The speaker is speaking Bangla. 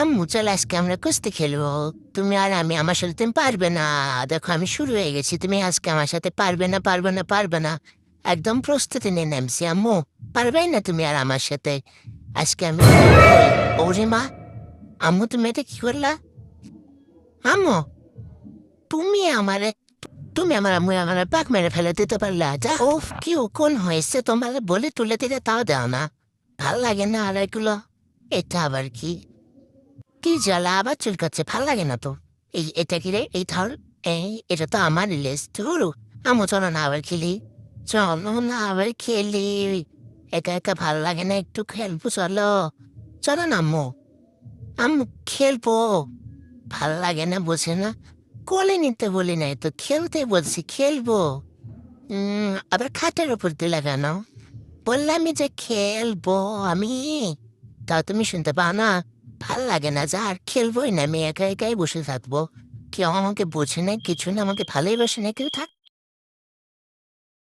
আম্মু চল আজকে আমরা কুস্তি খেলবো। তুমি আর আমি, আমার সাথে তুমি পারবে না। দেখো আমি শুরু হয়ে গেছি, তুমি আজকে আমার সাথে পারবে না, পারবে না, পারবে না। একদম প্রস্তুতি নিয়ে নামছি আম্মু। পারবে না তুমি আর আমার সাথে। আজকে আমি ওরে মা, আম্মু তুমি এটা কি করলা? আম্মু, তুমি আমারে তুমি আমার আম্মু আমার পাক মেরে ফেলে দিতে পারলা? যা ওফ, কি কোন হয়েছে তোমার, বলে তুলে দিলে তাও দাও না। ভাল লাগে না আর এগুলো। এটা আবার কি? কি জ্বালা, আবার চুলকাচ্ছে, ভাল লাগে না তো। এটা কি রে, এই ধর। এটা তো আমার লিস্ট ধরু। আমো চলো না আবার খেলি। চলো না আবার খেলি। একা একা ভাল লাগে না, একটু খেলবো চলো। চলো না আম্মু। আম্মু খেলবো। ভাল লাগে না বোঝে না। কোলে নিতে বলি নাই তো, খেলতে বলছি, খেলবো। আবার খাটের উপর দিলে কেন? বললামই যে খেলবো আমি। তাও তুমি শুনতে পাও না? ভাল লাগে না, যা আর খেলবোই না, আমি একা একাই বসে থাকবো। কেউ আমাকে বোঝে না, কিছু না, আমাকে ভালোই বাসে না কেউ, থাক।